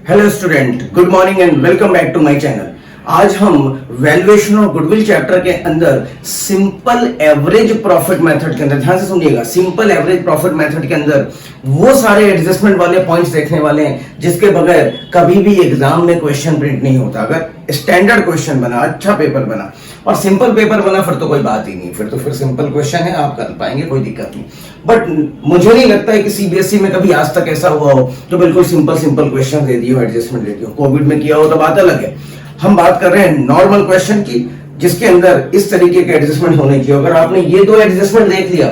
Hello student, good morning and welcome back to my channel. आज हम valuation of goodwill chapter के अंदर simple average profit method के अंदर, ध्यान से सुनिएगा, सिंपल एवरेज प्रॉफिट मेथड के अंदर वो सारे एडजस्टमेंट वाले पॉइंट्स देखने वाले हैं जिसके बगैर कभी भी एग्जाम में क्वेश्चन प्रिंट नहीं होता। अगर स्टैंडर्ड क्वेश्चन बना, अच्छा पेपर बना और सिंपल पेपर बना, फिर तो कोई बात ही नहीं, फिर सिंपल क्वेश्चन है, आप कर पाएंगे, कोई दिक्कत नहीं। बट मुझे नहीं लगता है कि सीबीएसई में कभी आज तक ऐसा हुआ हो तो बिल्कुल सिंपल क्वेश्चन दे दिए हो, एडजस्टमेंट दे दिए हो। कोविड में किया हो तो बात अलग है। हम बात कर रहे हैं नॉर्मल क्वेश्चन की जिसके अंदर इस तरीके के एडजस्टमेंट होने चाहिए। अगर आपने ये दो एडजस्टमेंट देख लिया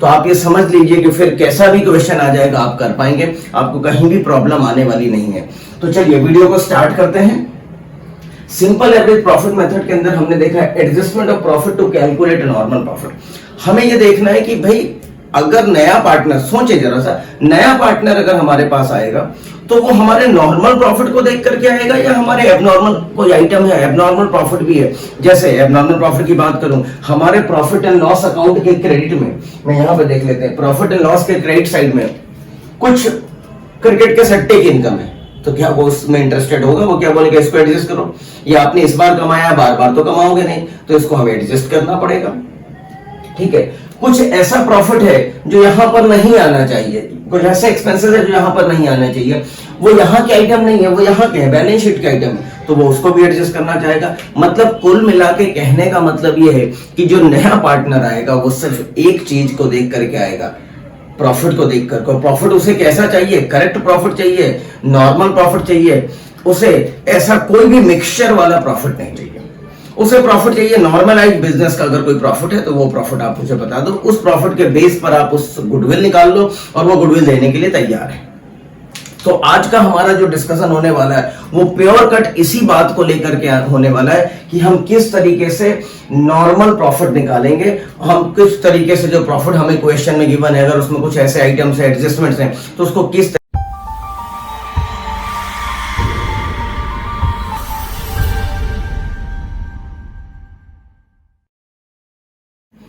तो आप ये समझ लीजिए कि फिर कैसा भी क्वेश्चन आ जाएगा आप कर पाएंगे, आपको कहीं भी प्रॉब्लम आने वाली नहीं है। तो चलिए वीडियो को स्टार्ट करते हैं। सिंपल एवरेज प्रॉफिट मेथड के अंदर हमने देखा है adjustment of profit to calculate normal profit. हमें ये देखना है कि भाई अगर नया पार्टनर, सोचे जरा सा, नया पार्टनर अगर हमारे पास आएगा तो वो हमारे नॉर्मल प्रॉफिट को देख करके आएगा या हमारे एबनॉर्मल कोई आइटम है, एबनॉर्मल प्रॉफिट भी है। जैसे एबनॉर्मल प्रॉफिट की बात करूं, हमारे प्रॉफिट एंड लॉस अकाउंट के क्रेडिट में, मैं यहां पे देख लेते हैं, प्रॉफिट एंड लॉस के क्रेडिट साइड में कुछ क्रिकेट के सट्टे की इनकम है, तो क्या वो उसमें इंटरेस्टेड होगा? वो क्या बोलेगा इसको एडजस्ट करो, या आपने इस बार कमाया बार बार तो कमाओगे नहीं, तो इसको हमें एडजस्ट करना पड़ेगा। ठीक है, कुछ ऐसा प्रॉफिट है जो यहां पर नहीं आना चाहिए, कुछ ऐसे एक्सपेंसेस है जो यहां पर नहीं आना चाहिए, वो यहां के आइटम नहीं है, वो यहां के है, बैलेंस शीट के आइटम है, तो वो उसको भी एडजस्ट करना चाहेगा। मतलब कुल मिला के कहने का मतलब ये है कि जो नया पार्टनर आएगा वो सिर्फ एक चीज को देख करके आएगा, प्रॉफिट को देख कर। प्रॉफिट उसे कैसा चाहिए? करेक्ट प्रॉफिट चाहिए, नॉर्मल प्रॉफिट चाहिए, उसे ऐसा कोई भी मिक्सचर वाला प्रॉफिट नहीं चाहिए। उसे प्रॉफिट चाहिए नॉर्मलाइज बिजनेस का। अगर कोई प्रॉफिट है तो वो प्रॉफिट आप मुझे बता दो, उस प्रॉफिट के बेस पर आप उस गुडविल निकाल लो और वो गुडविल देने के लिए तैयार है। तो आज का हमारा जो डिस्कशन होने वाला है वो प्योर कट इसी बात को लेकर के होने वाला है कि हम किस तरीके से नॉर्मल प्रॉफिट निकालेंगे, हम किस तरीके से जो प्रॉफिट हमें क्वेश्चन में गिवन है, अगर उसमें कुछ ऐसे आइटम्स है, एडजस्टमेंट्स हैं, तो उसको किस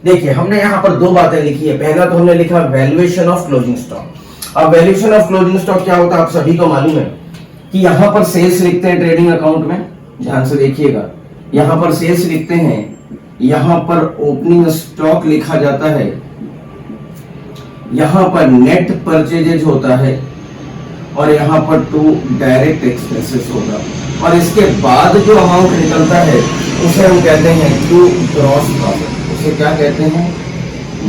देखिए, हमने यहां पर दो बातें लिखी है। पहला तो हमने लिखा वैल्यूएशन ऑफ क्लोजिंग स्टॉक। अब वैल्यूएशन ऑफ क्लोजिंग स्टॉक क्या होता है आप सभी को मालूम है कि यहां पर सेल्स लिखते हैं ट्रेडिंग अकाउंट में, ध्यान से देखिएगा, यहां पर सेल्स लिखते हैं, यहां पर ओपनिंग स्टॉक लिखा जाता है, यहां पर नेट परचेजेज होता है और यहां पर टू डायरेक्ट एक्सपेंसेस होगा, और इसके बाद जो अमाउंट निकलता है उसे हम कहते हैं टू ग्रॉस प्रॉफिट। उसे क्या कहते हैं?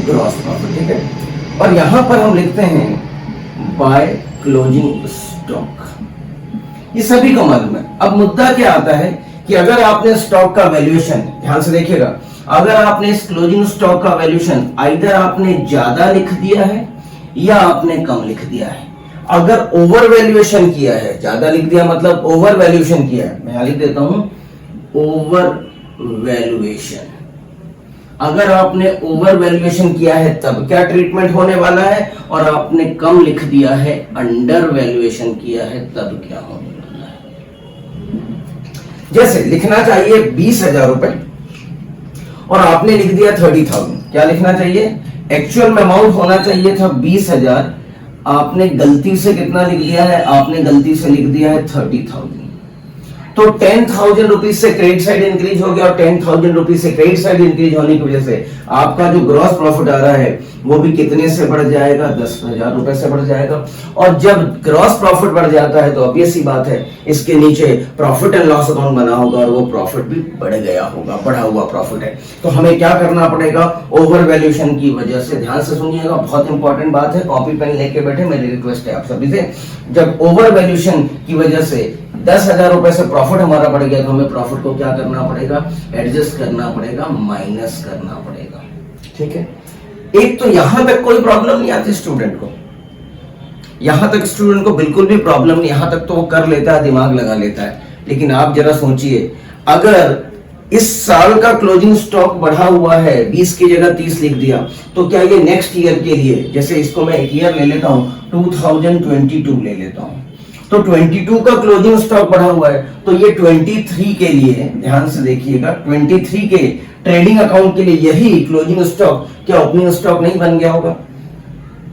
Gross profit. ठीक है, और यहां पर हम लिखते हैं बाय क्लोजिंग स्टॉक। ये सभी को मालूम है। अब मुद्दा क्या आता है कि अगर आपने स्टॉक का वैल्यूएशन, ध्यान से देखिएगा, अगर आपने इस क्लोजिंग स्टॉक का वैल्यूएशन आइदर आपने ज्यादा लिख दिया है या आपने कम लिख दिया है। अगर ओवर वैल्यूएशन किया है, ज्यादा लिख दिया मतलब ओवर वैल्यूएशन किया है, मैं यहां लिख देता हूं ओवर वैल्यूएशन। अगर आपने ओवर वैल्यूएशन किया है तब क्या ट्रीटमेंट होने वाला है, और आपने कम लिख दिया है, अंडर वैल्यूएशन किया है, तब क्या होने वाला है। जैसे लिखना चाहिए 20,000 रुपए और आपने लिख दिया 30,000। क्या लिखना चाहिए? एक्चुअल में अमाउंट होना चाहिए था 20,000, आपने गलती से कितना लिख दिया है? आपने गलती से लिख दिया है 30,000। तो 10,000 रुपीज से क्रेडिट साइड इंक्रीज हो गया, और 10,000 रुपीज से क्रेडिट साइड इंक्रीज होने की वजह से आपका जो ग्रॉस प्रॉफिट आ रहा है वो भी कितने से बढ़ जाएगा? 10,000 रुपए से बढ़ जाएगा। और जब ग्रॉस प्रॉफिट बढ़ जाता है तो ऑब्वियस सी बात है इसके नीचे प्रॉफिट एंड लॉस अकाउंट बना होगा और वो प्रॉफिट भी बढ़ गया होगा, बढ़ा हुआ प्रॉफिट है। तो हमें क्या करना पड़ेगा? ओवर वैल्यूएशन की वजह से, ध्यान से सुनिएगा, बहुत इंपॉर्टेंट बात है, कॉपी पेन लेके बैठे, मेरी रिक्वेस्ट है आप सभी से। जब ओवर वैल्यूएशन की वजह से 10,000 रुपए से प्रॉफिट हमारा बढ़ गया तो हमें प्रॉफिट को क्या करना पड़ेगा? एडजस्ट करना पड़ेगा, माइनस करना पड़ेगा। ठीक है, एक तो यहां तक कोई प्रॉब्लम नहीं आती स्टूडेंट को, यहां तक स्टूडेंट को बिल्कुल भी प्रॉब्लम नहीं, यहां तक तो वो कर लेता है, दिमाग लगा लेता है। लेकिन आप जरा सोचिए, अगर इस साल का क्लोजिंग स्टॉक बढ़ा हुआ है, 20 की जगह 30 लिख दिया, तो क्या ये नेक्स्ट ईयर के लिए, जैसे इसको मैं एक ईयर ले लेता हूं, 2022 ले लेता हूं, तो 22 का क्लोजिंग स्टॉक बढ़ा हुआ है, तो ये 23 के लिए, ध्यान से देखिएगा, 23 के ट्रेडिंग अकाउंट के लिए यही क्लोजिंग स्टॉक क्या ओपनिंग स्टॉक नहीं बन गया होगा?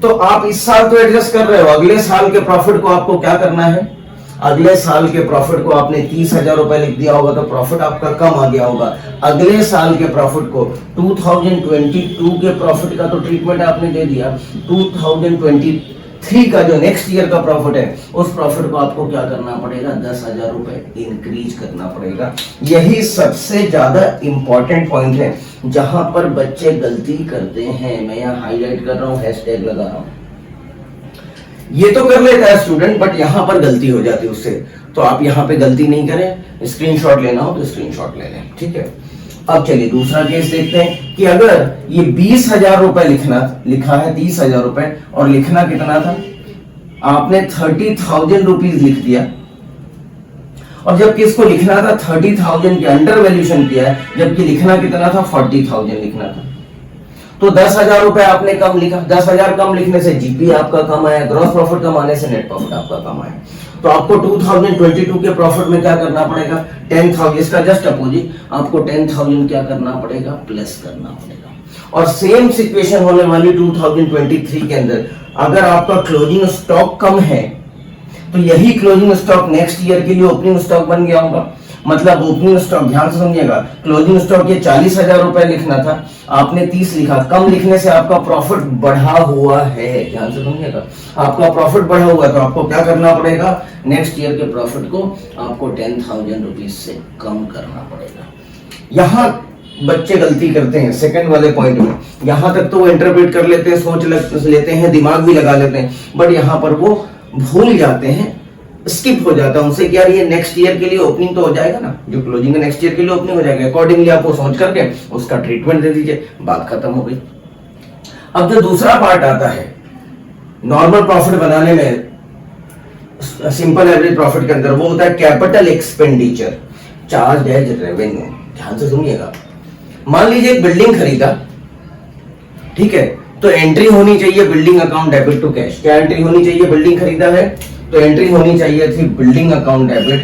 तो आप इस साल तो एडजस्ट कर रहे हो, अगले साल के प्रॉफिट को आपको क्या करना है? अगले साल के प्रॉफिट को आपने 30,000 रुपए लिख दिया होगा तो प्रॉफिट आपका कम आ गया होगा। अगले साल के प्रॉफिट को 2022 के प्रॉफिट का तो ट्रीटमेंट आपने दे दिया, 2023 का जो नेक्स्ट ईयर का प्रॉफिट है उस प्रॉफिट को आपको क्या करना पड़ेगा, 10,000 रुपए इंक्रीज करना पड़ेगा। यही सबसे ज्यादा इंपॉर्टेंट पॉइंट है जहां पर बच्चे गलती करते हैं। मैं यहाँ हाईलाइट कर रहा हूँ, हैशटैग लगा रहा हूँ। ये तो कर लेता है स्टूडेंट, बट यहां पर गलती हो जाती है उससे। तो आप यहां पे गलती नहीं करें, स्क्रीनशॉट लेना हो तो स्क्रीनशॉट ले लें, ठीक है। अब चलिए दूसरा केस देखते हैं कि अगर ये 20,000 रुपए लिखा है 30,000 रुपए और लिखना कितना था, आपने 30,000 रुपीज लिख दिया और जबकि इसको लिखना था 30,000 के अंडर वैल्यूशन किया है, जबकि लिखना कितना था 40,000 लिखना था। तो 10,000 रुपए आपने कम लिखा। 10,000 कम लिखने से जीपी आपका कम आया, ग्रॉस प्रॉफिट कम आने से नेट प्रॉफिट आपका कम आया। तो आपको 2022 के प्रॉफिट में क्या करना पड़ेगा, 10,000, इसका जस्ट अपोजिट आपको 10,000 क्या करना पड़ेगा, प्लस करना पड़ेगा। और सेम सिचुएशन होने वाली 2023 के अंदर, अगर आपका क्लोजिंग स्टॉक कम है तो यही क्लोजिंग स्टॉक नेक्स्ट ईयर के लिए ओपनिंग स्टॉक बन गया होगा। मतलब ओपनिंग स्टॉक, ध्यान से समझिएगा, क्लोजिंग स्टॉक ये 40,000 रुपए लिखना था, आपने 30 लिखा। कम लिखने से आपका प्रॉफिट बढ़ा हुआ है, ध्यान से समझिएगा, आपका प्रॉफिट बढ़ा हुआ है। तो आपको क्या करना पड़ेगा, नेक्स्ट ईयर के प्रॉफिट को आपको 10,000 रुपीज से कम करना पड़ेगा। यहां बच्चे गलती करते हैं सेकंड वाले पॉइंट में। यहां तक तो वो इंटरप्रेट कर लेते हैं, सोच लेते हैं, दिमाग भी लगा लेते हैं, बट यहां पर वो भूल जाते हैं, स्किप हो जाता है उनसे कि यार ये नेक्स्ट ईयर के लिए ओपनिंग तो हो जाएगा ना, जो क्लोजिंग है नेक्स्ट ईयर के लिए ओपनिंग हो जाएगा, अकॉर्डिंगली आपको सोच करके उसका ट्रीटमेंट दे दीजिए, बात खत्म हो गई। अब जो दूसरा पार्ट आता है नॉर्मल प्रॉफिट बनाने में, सिंपल एवरेज प्रॉफिट के अंदर, वो होता है capital expenditure charge as revenue. ध्यान से सुनिएगा, मान लीजिए एक बिल्डिंग खरीदा, ठीक है, तो एंट्री होनी चाहिए building account debit to cash. क्या एंट्री होनी चाहिए, बिल्डिंग खरीदा है तो एंट्री होनी चाहिए थी building account debit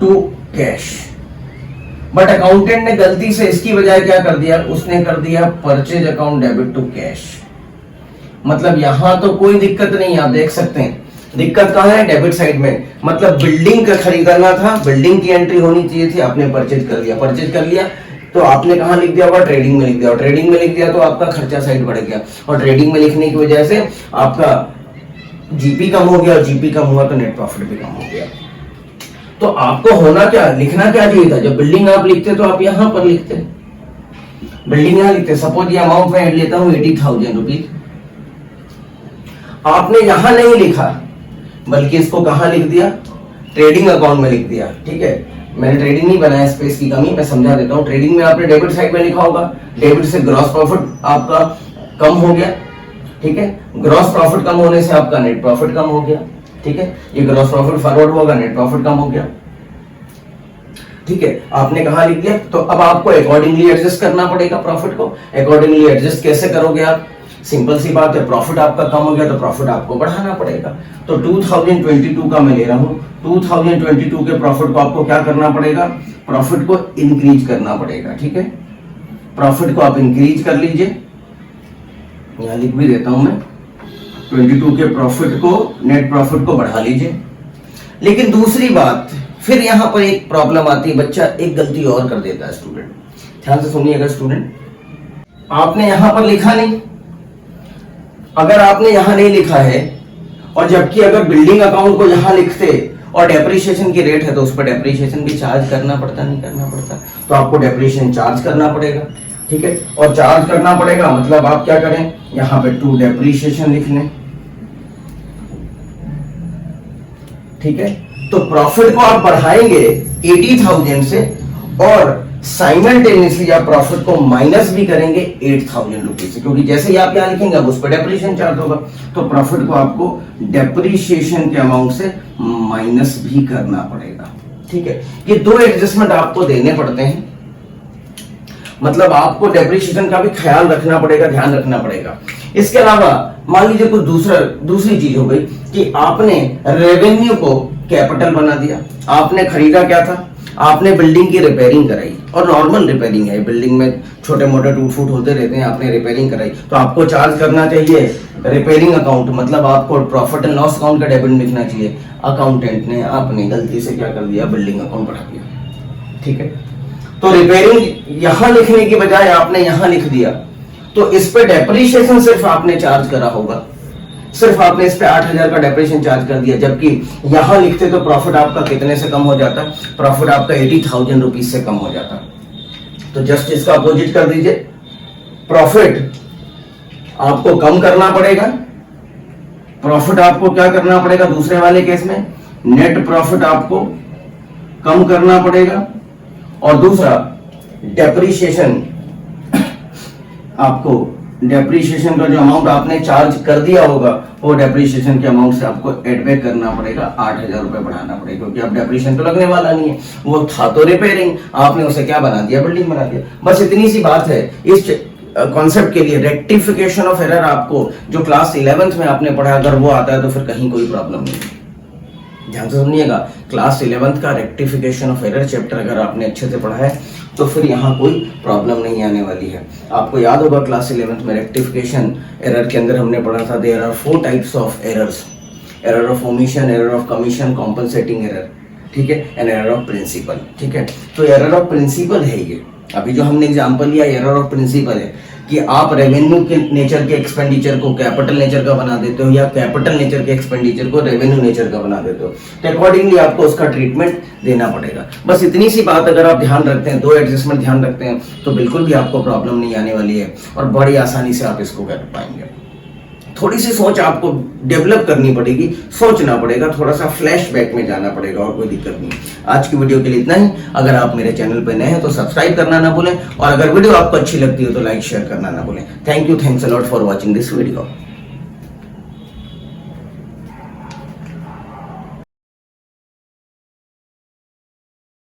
to cash. But accountant ने गलती से इसकी बजाय क्या कर दिया, उसने कर दिया purchase account debit to cash. मतलब यहां तो कोई दिक्कत नहीं, आप देख सकते हैं दिक्कत कहां है, डेबिट साइड में। मतलब बिल्डिंग का खरीदना था, बिल्डिंग की एंट्री होनी चाहिए थी, आपने परचेज कर लिया। परचेज कर लिया तो आपने कहां लिख दिया होगा, ट्रेडिंग में लिख दिया, और ट्रेडिंग में लिख दिया तो आपका खर्चा साइड बढ़ गया, और ट्रेडिंग में लिखने की वजह से आपका जीपी कम हो गया, और जीपी कम हुआ तो नेट प्रॉफिट भी कम हो गया। तो आपको होना क्या, लिखना क्या चाहिए था, जब बिल्डिंग आप लिखते तो आप यहां पर लिखते, बिल्डिंग यहां लिखते। सपोज ये अमाउंट मैं लेता हूं 80,000 रुपीज, आपने यहां नहीं लिखा बल्कि इसको कहां लिख दिया, ट्रेडिंग अकाउंट में लिख दिया। ठीक है, मैंने ट्रेडिंग नहीं बनाया, स्पेस की कमी, मैं समझा देता हूं। ट्रेडिंग में आपने डेबिट साइड में लिखा होगा, डेबिट से ग्रॉस प्रॉफिट आपका कम हो गया, ठीक है, ग्रॉस प्रॉफिट कम होने से आपका नेट प्रॉफिट कम हो गया, ठीक है, ये ग्रॉस प्रॉफिट फॉरवर्ड होगा, नेट प्रॉफिट कम हो गया, ठीक है, आपने कहा लिख दिया। तो अब आपको अकॉर्डिंगली एडजस्ट करना पड़ेगा प्रॉफिट को। अकॉर्डिंगली एडजस्ट कैसे करोगे आप, सिंपल सी बात है, प्रॉफिट आपका कम हो गया तो प्रॉफिट आपको बढ़ाना पड़ेगा। तो 2022 का मैं ले रहा हूं, 2022 के प्रॉफिट को आपको क्या करना पड़ेगा, प्रॉफिट को इंक्रीज करना पड़ेगा, ठीक है, प्रॉफिट को आप इंक्रीज कर लीजिए, यहां लिख भी देता हूं मैं, 22 के प्रॉफिट को, नेट प्रॉफिट को बढ़ा लीजिए। लेकिन दूसरी बात, फिर यहां पर एक प्रॉब्लम आती है, बच्चा एक गलती और कर देता है स्टूडेंट, ध्यान से सुनिएगा स्टूडेंट, आपने यहां पर लिखा नहीं, अगर आपने यहां नहीं लिखा है और जबकि अगर बिल्डिंग अकाउंट को यहां लिखते और डेप्रिसिएशन की रेट है तो उस पर डेप्रिसिएशन भी चार्ज करना पड़ता, नहीं करना पड़ता, तो आपको डेप्रिसिएशन चार्ज करना पड़ेगा, ठीक है, और चार्ज करना पड़ेगा मतलब आप क्या करें, यहां पे टू डेप्रिसिएशन लिख लें, ठीक है। तो प्रॉफिट को आप बढ़ाएंगे 80,000 से और साइमल्टेनियसली आप प्रॉफिट को माइनस भी करेंगे 8,000 रुपीज से, क्योंकि जैसे ही आप यहां लिखेंगे अब उस पर डेप्रिसिएशन चार्ज होगा, तो प्रॉफिट को आपको डेप्रिसिएशन के अमाउंट से माइनस भी करना पड़ेगा, ठीक है। ये दो एडजस्टमेंट आपको देने पड़ते हैं, मतलब आपको डेप्रिसिएशन का भी ख्याल रखना पड़ेगा, ध्यान रखना पड़ेगा। इसके अलावा मान लीजिए कुछ दूसरी चीज हो गई कि आपने रेवेन्यू को कैपिटल बना दिया, आपने खरीदा क्या था, आपने बिल्डिंग की रिपेयरिंग कराई, और नॉर्मल रिपेयरिंग है, बिल्डिंग में छोटे मोटे टूट फूट होते रहते हैं, आपने रिपेयरिंग कराई, तो आपको चार्ज करना चाहिए रिपेयरिंग अकाउंट मतलब आपको प्रॉफिट एंड लॉस अकाउंट का डेबिट लिखना चाहिए, अकाउंटेंट ने आपने गलती से क्या कर दिया, बिल्डिंग अकाउंट बढ़ा दिया। ठीक है, तो रिपेयरिंग यहां लिखने की बजाय आपने यहां लिख दिया, तो इस पे डेप्रिसिएशन सिर्फ आपने चार्ज करा होगा, सिर्फ आपने इस पे 8,000 का डेप्रिसिएशन चार्ज कर दिया, जबकि यहां लिखते तो प्रॉफिट आपका कितने से कम हो जाता, प्रॉफिट आपका 80,000 रुपीज से कम हो जाता। तो जस्ट इसका अपोजिट कर दीजिए, प्रॉफिट आपको कम करना पड़ेगा, प्रॉफिट आपको क्या करना पड़ेगा, दूसरे वाले केस में नेट प्रॉफिट आपको कम करना पड़ेगा, और दूसरा डेप्रिसिएशन आपको, डेप्रिसिएशन का जो अमाउंट आपने चार्ज कर दिया होगा वो डेप्रिसिएशन के अमाउंट से आपको एड बैक करना पड़ेगा, 8,000 रुपए बढ़ाना पड़ेगा, क्योंकि अब डेप्रिसिएशन तो लगने वाला नहीं है, वो था तो रिपेयरिंग, आपने उसे क्या बना दिया, बिल्डिंग बना दिया। बस इतनी सी बात है। इस कॉन्सेप्ट के लिए रेक्टिफिकेशन ऑफ एरर आपको जो क्लास 11th में आपने पढ़ा, अगर वो आता है तो फिर कहीं कोई प्रॉब्लम नहीं है। ध्यान से सुनिएगा, क्लास 11th का रेक्टिफिकेशन ऑफ एरर चैप्टर अगर आपने अच्छे से पढ़ा है तो फिर यहाँ कोई प्रॉब्लम नहीं आने वाली है। आपको याद होगा क्लास 11th में रेक्टिफिकेशन एरर के अंदर हमने पढ़ा था, there are 4 types of errors, error of omission, error of commission, compensating error, ठीक है, एंड एरर ऑफ प्रिंसिपल। ठीक है, तो एरर ऑफ प्रिंसिपल है ये, अभी जो हमने एग्जांपल लिया एरर ऑफ प्रिंसिपल है कि आप रेवेन्यू के नेचर के एक्सपेंडिचर को कैपिटल नेचर का बना देते हो, या कैपिटल नेचर के एक्सपेंडिचर को रेवेन्यू नेचर का बना देते हो, तो अकॉर्डिंगली आपको उसका ट्रीटमेंट देना पड़ेगा। बस इतनी सी बात अगर आप ध्यान रखते हैं, 2 एडजस्टमेंट ध्यान रखते हैं, तो बिल्कुल भी आपको प्रॉब्लम नहीं आने वाली है और बड़ी आसानी से आप इसको कर पाएंगे। थोड़ी सी सोच आपको डेवलप करनी पड़ेगी, सोचना पड़ेगा, थोड़ा सा फ्लैशबैक में जाना पड़ेगा, और कोई दिक्कत नहीं। आज की वीडियो के लिए इतना ही। अगर आप मेरे चैनल पर नए हैं तो सब्सक्राइब करना ना भूलें, और अगर वीडियो आपको अच्छी लगती है तो लाइक शेयर करना ना भूलें। Thank you, thanks a lot for watching this video.